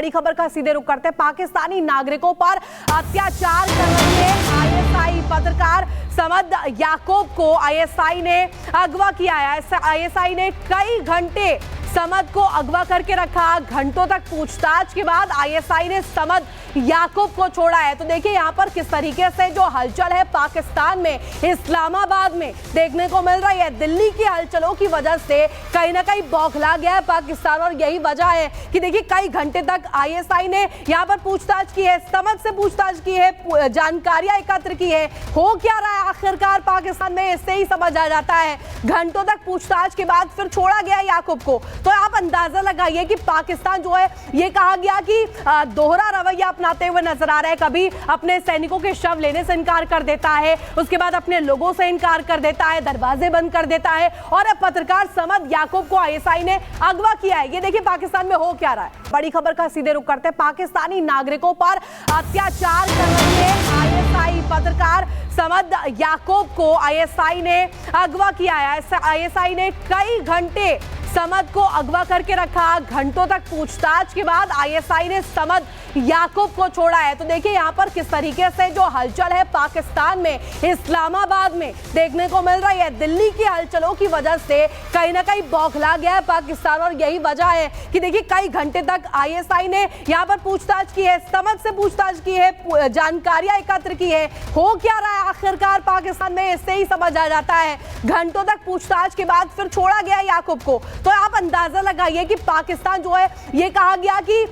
बड़ी खबर का सीधे रुख करते हैं। पाकिस्तानी नागरिकों पर अत्याचार कर रहे आईएसआई पत्रकार समद याकूब को आईएसआई ने अगवा किया है। आईएसआई ने कई घंटे समद को अगवा करके रखा। घंटों तक पूछताछ के बाद आईएसआई ने समद याकूब को छोड़ा है। तो देखिए यहाँ पर किस तरीके से जो हलचल है पाकिस्तान में, इस्लामाबाद में देखने को मिल रही है। दिल्ली की हलचलों की वजह से कहीं ना कहीं बौखला गया है पाकिस्तान, और यही वजह है कि देखिए कई घंटे तक आईएसआई ने यहाँ पर पूछताछ की है, समद से पूछताछ की है, जानकारियां एकत्र की है। हो क्या रहा है आखिरकार पाकिस्तान में, इससे ही समझ आ जाता है। घंटों तक पूछताछ के बाद फिर छोड़ा गया याकूब को। तो आप अंदाजा लगाइए कि पाकिस्तान जो है, ये कहा गया कि दोहरा रवैया अपनाते हुए नजर आ रहा है। कभी अपने सैनिकों के शव लेने से इनकार कर देता है, उसके बाद अपने लोगों से इनकार कर देता है, दरवाजे बंद कर देता है, और अब पत्रकार समद याकूब को आईएसआई ने अगवा किया है। ये देखिए पाकिस्तान में हो क्या रहा है। बड़ी खबर का सीधे रुख करते हैं। पाकिस्तानी नागरिकों पर अत्याचार कर रहे आईएसआई पत्रकार समद याकूब को आईएसआई ने अगवा किया है। आईएसआई ने कई घंटे समद को अगवा करके रखा। घंटों तक पूछताछ के बाद आईएसआई ने समद याकूब को छोड़ा है। तो देखिए यहाँ पर किस तरीके से जो हलचल है पाकिस्तान में, इस्लामाबाद में देखने को मिल रही है। दिल्ली की हलचलों की वजह से कहीं ना कहीं बौखला गया है पाकिस्तान, और यही वजह है कि देखिए कई घंटे तक आईएसआई ने यहाँ पर पूछताछ की है, समद से पूछताछ की है, जानकारियां एकत्र की है। हो क्या रहा है आखिरकार पाकिस्तान में, इससे ही समझ आ जाता है। घंटों तक पूछताछ के बाद फिर छोड़ा गया याकूब को। तो आप अंदाजा लगाइए कि पाकिस्तान जो है, ये कहा गया कि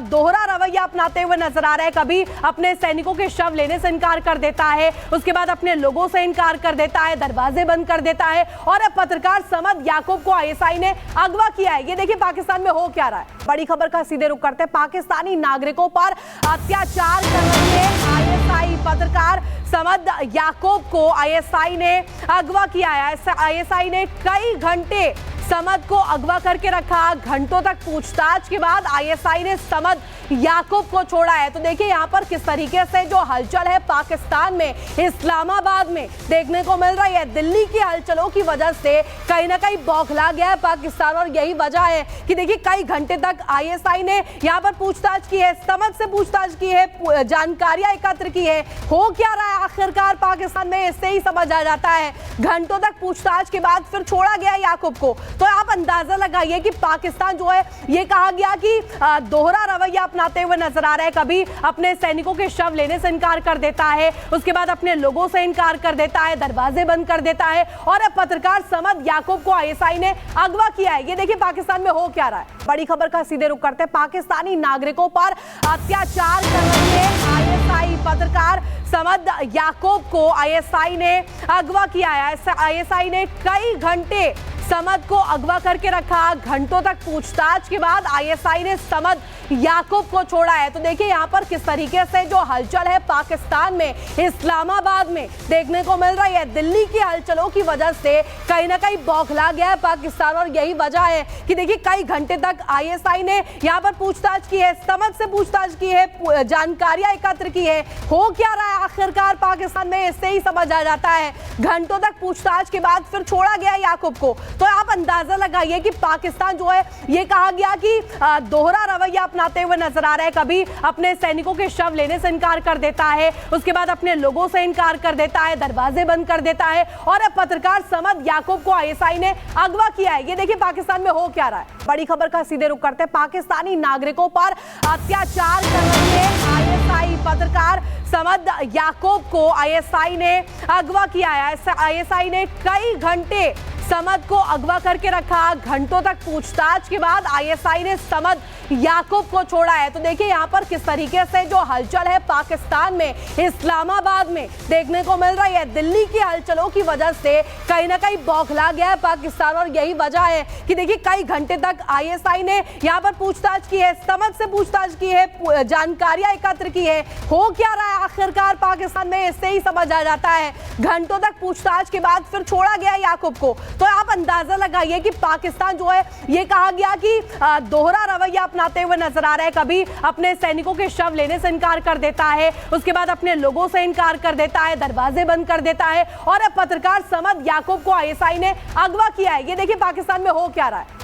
दोहरा रवैया अपनाते हुए नजर आ रहा है। कभी अपने सैनिकों के शव लेने से इनकार कर देता है, उसके बाद अपने लोगों से इनकार कर देता है, दरवाजे बंद कर देता है, और अब पत्रकार समद याकूब को आईएसआई ने अगवा किया है। ये देखिए पाकिस्तान में हो क्या रहा है। बड़ी खबर का सीधे रुख करते हैं। पाकिस्तानी नागरिकों पर अत्याचार कर रहे आईएसआई पत्रकार समद याकूब को आईएसआई ने अगवा किया है। आईएसआई ने कई घंटे समद को अगवा करके रखा। घंटों तक पूछताछ के बाद आईएसआई ने समद याकूब को छोड़ा है। तो देखिए यहाँ पर किस तरीके से जो हलचल है पाकिस्तान में, इस्लामाबाद में देखने को मिल रही है। दिल्ली की हलचलों की वजह से कहीं ना कहीं बौखला गया है पाकिस्तान, और यही वजह है कि देखिए कई घंटे तक आईएसआई ने यहाँ पर पूछताछ की है, समद से पूछताछ की है, जानकारियां एकत्र की है। हो क्या रहा है आखिरकार पाकिस्तान में, इससे ही समझ आ जाता है। घंटों तक पूछताछ के बाद फिर छोड़ा गया याकूब को। तो आप अंदाजा लगाइए कि पाकिस्तान जो है, ये कहा गया कि दोहरा रवैया अपनाते हुए नजर आ रहा है। कभी अपने सैनिकों के शव लेने से इनकार कर देता है, उसके बाद अपने लोगों से इनकार कर देता है, दरवाजे बंद कर देता है, और अब पत्रकार समद याकूब को आईएसआई ने अगवा किया है। ये देखिए पाकिस्तान में हो क्या रहा है। बड़ी खबर का सीधे रुख करते हैं। पाकिस्तानी नागरिकों पर अत्याचार कर रहे आईएसआई पत्रकार समद याकूब को आईएसआई ने अगवा किया है। आईएसआई ने कई घंटे समद को अगवा करके रखा। घंटों तक पूछताछ के बाद आईएसआई ने समद याकूब को छोड़ा है। तो देखिए यहाँ पर किस तरीके से जो हलचल है पाकिस्तान में, इस्लामाबाद में देखने को मिल रही है। दिल्ली की हलचलों की वजह से कहीं ना कहीं बौखला गया है पाकिस्तान, और यही वजह है कि देखिए कई घंटे तक आईएसआई ने यहाँ पर पूछताछ की है, समद से पूछताछ की है, जानकारियां एकत्र की है। हो क्या रहा है आखिरकार पाकिस्तान में, इससे ही समझ आ जाता है। घंटों तक पूछताछ के बाद फिर छोड़ा गया याकूब को। तो आप अंदाजा लगाइए कि पाकिस्तान जो है, ये कहा गया कि दोहरा रवैया अपनाते हुए नजर आ रहा है। कभी अपने सैनिकों के शव लेने से इनकार कर देता है, उसके बाद अपने लोगों से इनकार कर देता है, दरवाजे बंद कर देता है, और अब पत्रकार समद याकूब को आईएसआई ने अगवा किया है। ये देखिए पाकिस्तान में हो क्या रहा है। बड़ी खबर का सीधे रुख करते हैं। पाकिस्तानी नागरिकों पर अत्याचार कर रहे आईएसआई पत्रकार समद याकूब को आईएसआई ने अगवा किया है। आईएसआई ने कई घंटे समद को अगवा करके रखा। घंटों तक पूछताछ के बाद आईएसआई ने समद याकूब को छोड़ा है। तो देखिए यहाँ पर किस तरीके से जो हलचल है पाकिस्तान में, इस्लामाबाद में देखने को मिल रही है। दिल्ली की हलचलों की वजह से कहीं ना कहीं बौखला गया है पाकिस्तान, और यही वजह है कि देखिए कई घंटे तक आईएसआई ने यहाँ पर पूछताछ की है, समद से पूछताछ की है, जानकारियां एकत्र की है। हो क्या रहा है आखिरकार पाकिस्तान में, इससे ही समझ आ जाता है। घंटों तक पूछताछ के बाद फिर छोड़ा गया याकूब को। तो आप अंदाजा लगाइए कि पाकिस्तान जो है, ये कहा गया कि दोहरा रवैया अपनाते हुए नजर आ रहा है। कभी अपने सैनिकों के शव लेने से इनकार कर देता है, उसके बाद अपने लोगों से इनकार कर देता है, दरवाजे बंद कर देता है, और अब पत्रकार समद याकूब को आईएसआई ने अगवा किया है। ये देखिए पाकिस्तान में हो क्या रहा है।